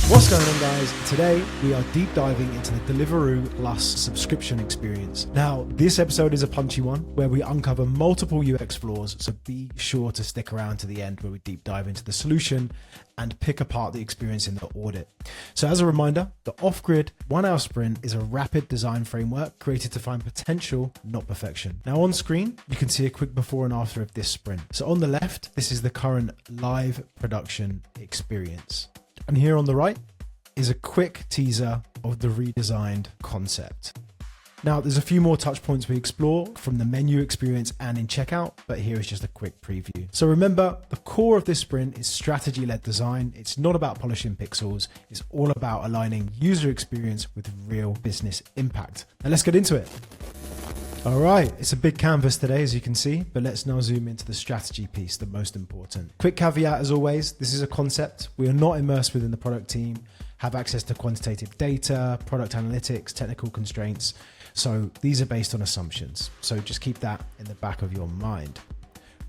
What's going on, guys? Today we are deep diving into the Deliveroo Plus subscription experience. Now, this episode is a punchy one where we uncover multiple UX flaws, so be sure to stick around to the end where we deep dive into the solution and pick apart the experience in the audit. So as a reminder, the off-grid 1 hour sprint is a rapid design framework created to find potential, not perfection. Now on screen, you can see a quick before and after of this sprint. So on the left, this is the current live production experience. And here on the right is a quick teaser of the redesigned concept. Now, there's a few more touch points we explore from the menu experience and in checkout, but here is just a quick preview. So remember, the core of this sprint is strategy-led design. It's not about polishing pixels. It's all about aligning user experience with real business impact. Now let's get into it. All right, it's a big canvas today, as you can see, but let's now zoom into the strategy piece, the most important. Quick caveat, as always, this is a concept. We are not immersed within the product team, have access to quantitative data, product analytics, technical constraints. So these are based on assumptions. So just keep that in the back of your mind.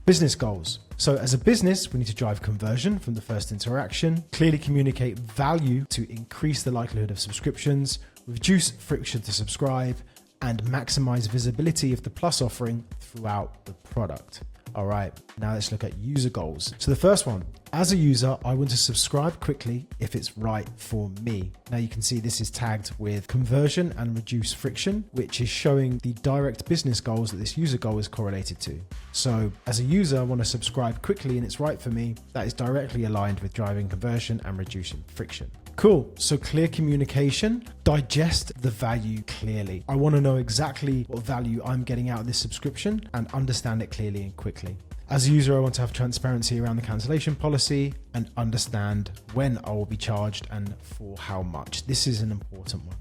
Business goals. So as a business, we need to drive conversion from the first interaction, clearly communicate value to increase the likelihood of subscriptions, reduce friction to subscribe, and maximize visibility of the Plus offering throughout the product. All right, now let's look at user goals. So the first one, as a user, I want to subscribe quickly if it's right for me. Now you can see this is tagged with conversion and reduce friction, which is showing the direct business goals that this user goal is correlated to. So as a user, I want to subscribe quickly and it's right for me. That is directly aligned with driving conversion and reducing friction. Cool, so clear communication, digest the value clearly. I want to know exactly what value I'm getting out of this subscription and understand it clearly and quickly. As a user, I want to have transparency around the cancellation policy and understand when I will be charged and for how much. This is an important one.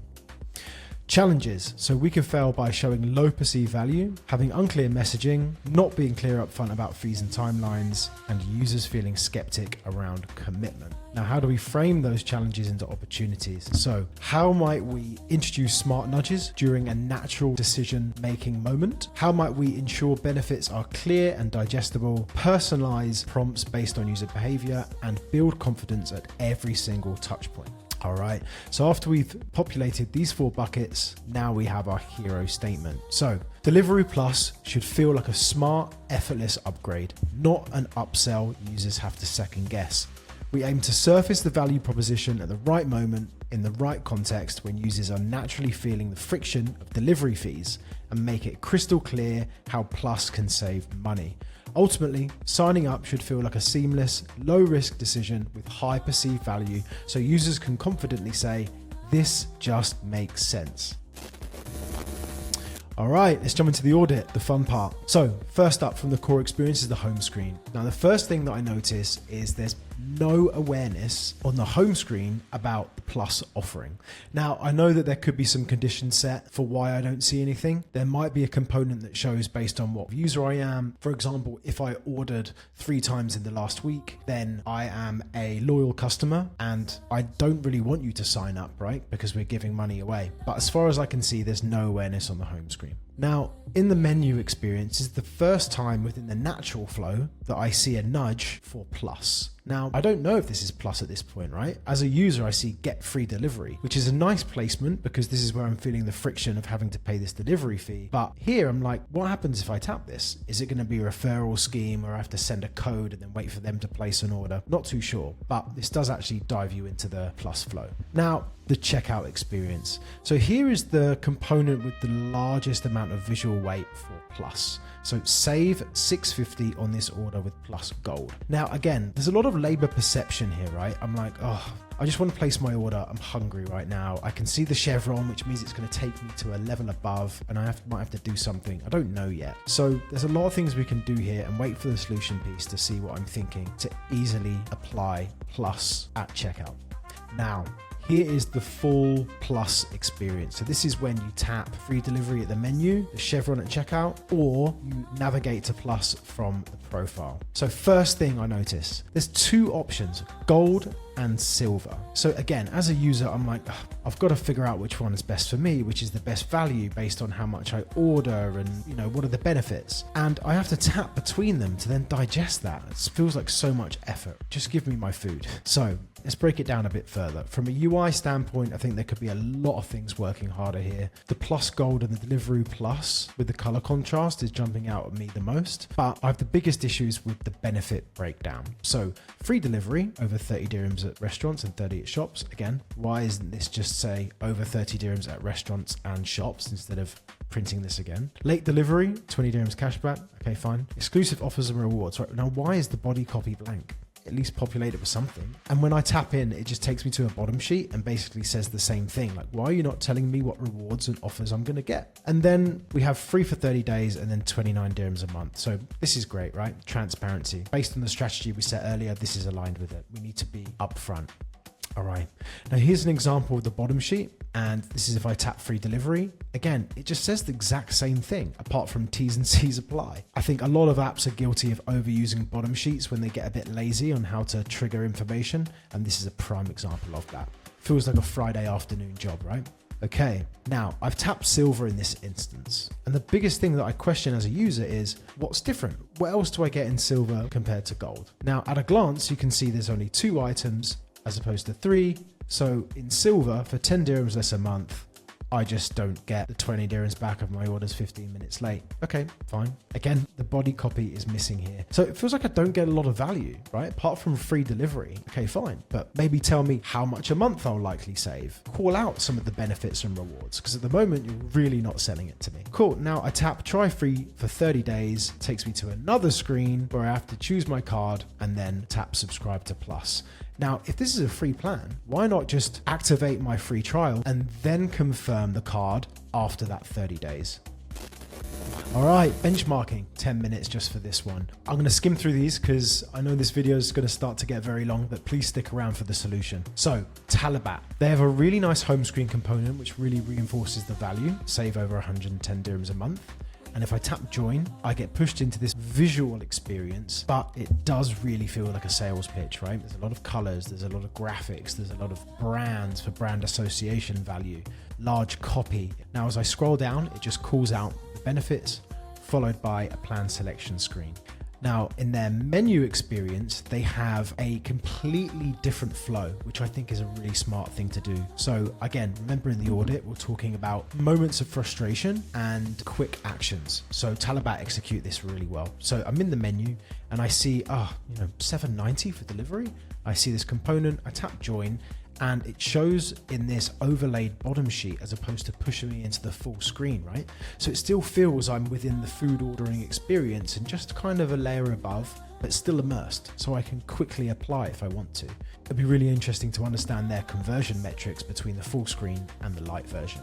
Challenges. So we can fail by showing low perceived value, having unclear messaging, not being clear up front about fees and timelines, and users feeling skeptic around commitment. Now, how do we frame those challenges into opportunities? So how might we introduce smart nudges during a natural decision-making moment? How might we ensure benefits are clear and digestible, personalize prompts based on user behavior, and build confidence at every single touch point? All right, so after we've populated these 4 buckets, now we have our hero statement. So Deliveroo Plus should feel like a smart, effortless upgrade, not an upsell users have to second guess. We aim to surface the value proposition at the right moment, in the right context, when users are naturally feeling the friction of delivery fees, and make it crystal clear how Plus can save money. Ultimately, signing up should feel like a seamless, low-risk decision with high perceived value, so users can confidently say, this just makes sense. All right, let's jump into the audit, the fun part. So first up from the core experience is the home screen. Now, the first thing that I notice is there's no awareness on the home screen about the Plus offering. Now, I know that there could be some conditions set for why I don't see anything. There might be a component that shows based on what user I am. For example, if I ordered 3 times in the last week, then I am a loyal customer and I don't really want you to sign up, right? Because we're giving money away. But as far as I can see, there's no awareness on the home screen. Now, in the menu experience is the first time within the natural flow that I see a nudge for Plus. Now, I don't know if this is Plus at this point, right? As a user, I see get free delivery, which is a nice placement because this is where I'm feeling the friction of having to pay this delivery fee. But here I'm like, what happens if I tap this? Is it going to be a referral scheme or I have to send a code and then wait for them to place an order? Not too sure, but this does actually dive you into the Plus flow. Now, the checkout experience. So here is the component with the largest amount of visual weight for Plus. So save $6.50 on this order with Plus Gold. Now, again, there's a lot of labor perception here, right? I'm like, oh, I just want to place my order. I'm hungry right now. I can see the chevron, which means it's going to take me to a level above and I might have to do something. I don't know yet. So there's a lot of things we can do here and wait for the solution piece to see what I'm thinking to easily apply Plus at checkout. Now, here is the full Plus experience. So this is when you tap free delivery at the menu, the chevron at checkout, or you navigate to Plus from the profile. So first thing I notice, there's 2 options, gold and silver. So again, as a user, I'm like, I've got to figure out which one is best for me, which is the best value based on how much I order and, you know, what are the benefits. And I have to tap between them to then digest that. It feels like so much effort. Just give me my food. So let's break it down a bit further. From a UI standpoint, I think there could be a lot of things working harder here. The Plus Gold and the Deliveroo Plus with the color contrast is jumping out at me the most, but I have the biggest issues with the benefit breakdown. So free delivery over 30 dirhams at restaurants and 30 at shops. Again, why isn't this just say over 30 dirhams at restaurants and shops instead of printing this again? Late delivery, 20 dirhams cashback. Okay, fine. Exclusive offers and rewards. Right, now why is the body copy blank? At least populate it with something. And when I tap in, it just takes me to a bottom sheet and basically says the same thing. Like, why are you not telling me what rewards and offers I'm going to get? And then we have free for 30 days and then 29 dirhams a month. So this is great, right? Transparency. Based on the strategy we set earlier, this is aligned with it. We need to be upfront. All right. Now here's an example of the bottom sheet. And this is if I tap free delivery. Again, it just says the exact same thing, apart from T's and C's apply. I think a lot of apps are guilty of overusing bottom sheets when they get a bit lazy on how to trigger information. And this is a prime example of that. Feels like a Friday afternoon job, right? Okay, now I've tapped silver in this instance. And the biggest thing that I question as a user is, what's different? What else do I get in silver compared to gold? Now, at a glance, you can see there's only 2 items as opposed to 3. So in silver, for 10 dirhams less a month, I just don't get the 20 dirhams back of my orders 15 minutes late. Okay, fine. Again, the body copy is missing here. So it feels like I don't get a lot of value, right? Apart from free delivery. Okay, fine. But maybe tell me how much a month I'll likely save. Call out some of the benefits and rewards, because at the moment, you're really not selling it to me. Cool. Now I tap try free for 30 days, takes me to another screen where I have to choose my card and then tap subscribe to Plus. Now, if this is a free plan, why not just activate my free trial and then confirm the card after that 30 days? All right, benchmarking, 10 minutes just for this one. I'm going to skim through these because I know this video is going to start to get very long, but please stick around for the solution. So Talabat, they have a really nice home screen component, which really reinforces the value, save over 110 dirhams a month. And if I tap join, I get pushed into this visual experience, but it does really feel like a sales pitch, right? There's a lot of colors, there's a lot of graphics, there's a lot of brands for brand association value, large copy. Now, as I scroll down, it just calls out the benefits, followed by a plan selection screen. Now, in their menu experience, they have a completely different flow, which I think is a really smart thing to do. So again, remember in the audit, we're talking about moments of frustration and quick actions. So Talabat execute this really well. So I'm in the menu and I see, $7.90 for delivery. I see this component, I tap join, and it shows in this overlaid bottom sheet as opposed to pushing me into the full screen, right? So it still feels I'm within the food ordering experience and just kind of a layer above, but still immersed, so I can quickly apply if I want to. It'd be really interesting to understand their conversion metrics between the full screen and the light version.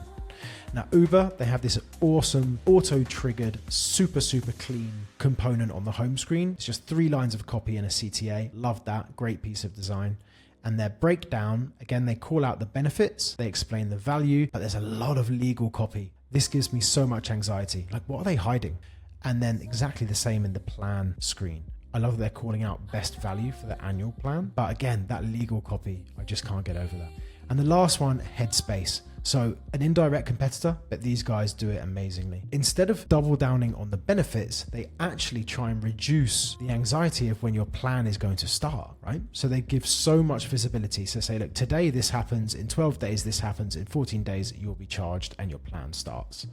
Now, Uber, they have this awesome auto-triggered, super clean component on the home screen. It's just 3 lines of copy and a CTA. Love that, great piece of design. And their breakdown, again, they call out the benefits, they explain the value, but there's a lot of legal copy. This gives me so much anxiety. Like, what are they hiding? And then exactly the same in the plan screen. I love that they're calling out best value for the annual plan, but again, that legal copy, I just can't get over that. And the last one, Headspace. So an indirect competitor, but these guys do it amazingly. Instead of double downing on the benefits, they actually try and reduce the anxiety of when your plan is going to start, right? So they give so much visibility. So say, look, today this happens, in 12 days this happens, in 14 days you'll be charged and your plan starts.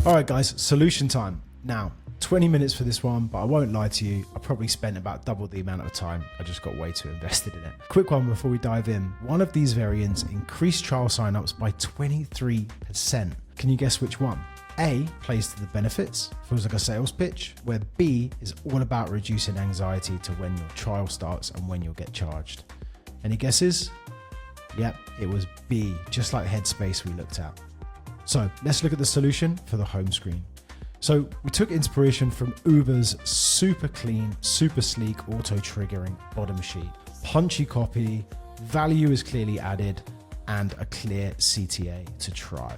All right, guys, solution time. Now, 20 minutes for this one, but I won't lie to you, I probably spent about double the amount of time. I just got way too invested in it. Quick one before we dive in. One of these variants increased trial signups by 23%. Can you guess which one? A plays to the benefits, feels like a sales pitch, where B is all about reducing anxiety to when your trial starts and when you'll get charged. Any guesses? Yep, it was B, just like Headspace we looked at. So let's look at the solution for the home screen. So we took inspiration from Uber's super clean, super sleek auto-triggering bottom sheet. Punchy copy, value is clearly added, and a clear CTA to try.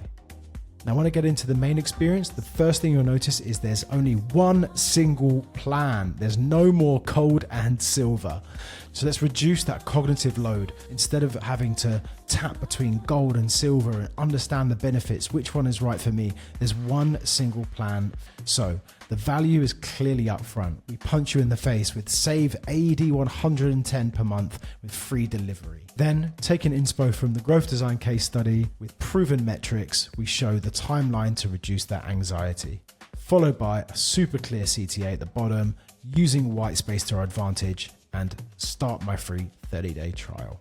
Now, when I get into the main experience, the first thing you'll notice is there's only one single plan. There's no more gold and silver. So let's reduce that cognitive load. Instead of having to tap between gold and silver and understand the benefits, which one is right for me, there's one single plan. So the value is clearly up front. We punch you in the face with save AED 110 per month with free delivery. Then, taking inspo from the growth design case study with proven metrics, we show the timeline to reduce that anxiety, followed by a super clear CTA at the bottom, using white space to our advantage, and start my free 30-day trial.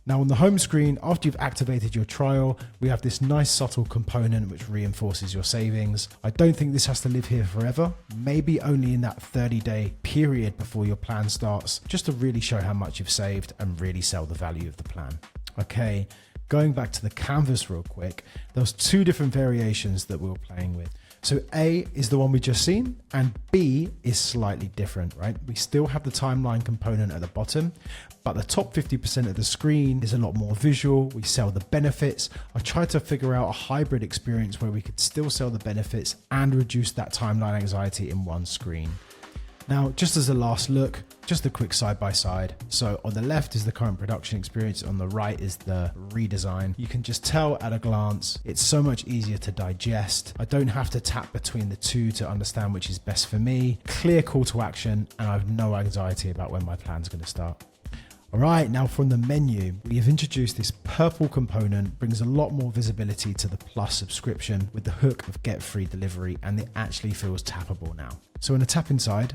Now on the home screen, after you've activated your trial, we have this nice subtle component which reinforces your savings. I don't think this has to live here forever, maybe only in that 30-day period before your plan starts, just to really show how much you've saved and really sell the value of the plan. Okay, going back to the canvas real quick, there was two different variations that we were playing with. So A is the one we just seen, and B is slightly different, right? We still have the timeline component at the bottom, but the top 50% of the screen is a lot more visual. We sell the benefits. I tried to figure out a hybrid experience where we could still sell the benefits and reduce that timeline anxiety in one screen. Now, just as a last look, just a quick side by side. So on the left is the current production experience, on the right is the redesign. You can just tell at a glance, it's so much easier to digest. I don't have to tap between the two to understand which is best for me. Clear call to action, and I have no anxiety about when my plan's going to start. All right, now from the menu, we have introduced this purple component, brings a lot more visibility to the Plus subscription with the hook of get free delivery, and it actually feels tappable now. So in a tap inside,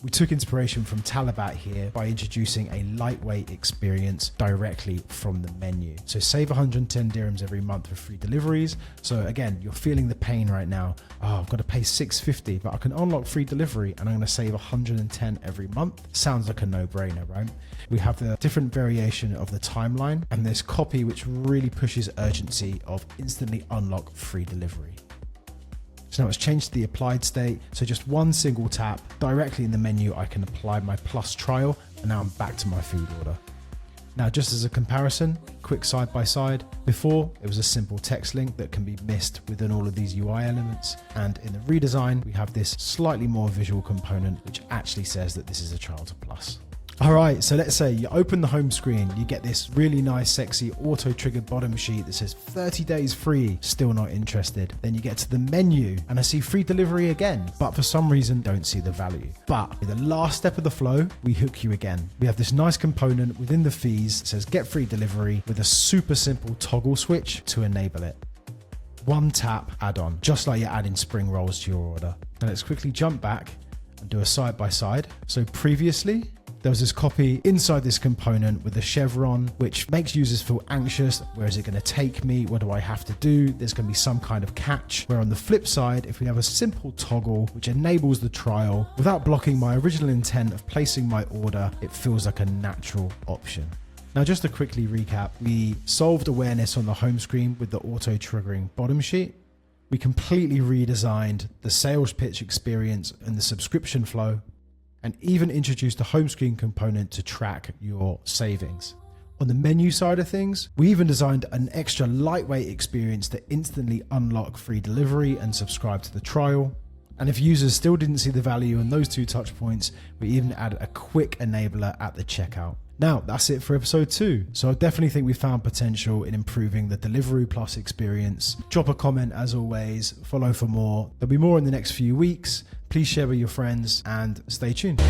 we took inspiration from Talabat here by introducing a lightweight experience directly from the menu. So save 110 dirhams every month for free deliveries. So again, you're feeling the pain right now. Oh, I've got to pay 650, but I can unlock free delivery and I'm going to save 110 every month. Sounds like a no-brainer, right? We have the different variation of the timeline and this copy which really pushes urgency of instantly unlock free delivery. So now it's changed to the applied state. So just one single tap directly in the menu, I can apply my Plus trial, and now I'm back to my food order. Now, just as a comparison, quick side by side, before it was a simple text link that can be missed within all of these UI elements. And in the redesign, we have this slightly more visual component, which actually says that this is a trial to Plus. All right, so let's say you open the home screen, you get this really nice, sexy auto-triggered bottom sheet that says 30 days free, still not interested. Then you get to the menu and I see free delivery again, but for some reason don't see the value. But in the last step of the flow, we hook you again. We have this nice component within the fees that says get free delivery with a super simple toggle switch to enable it. One tap add-on, just like you're adding spring rolls to your order. Now let's quickly jump back and do a side by side. So previously, there was this copy inside this component with the chevron, which makes users feel anxious. Where is it going to take me? What do I have to do? There's going to be some kind of catch. Where on the flip side, if we have a simple toggle, which enables the trial without blocking my original intent of placing my order, it feels like a natural option. Now, just to quickly recap, we solved awareness on the home screen with the auto triggering bottom sheet. We completely redesigned the sales pitch experience and the subscription flow, and even introduced the home screen component to track your savings. On the menu side of things, we even designed an extra lightweight experience to instantly unlock free delivery and subscribe to the trial. And if users still didn't see the value in those two touch points, we even added a quick enabler at the checkout. Now, that's it for episode 2. So I definitely think we found potential in improving the Deliveroo Plus experience. Drop a comment as always, follow for more. There'll be more in the next few weeks. Please share with your friends and stay tuned.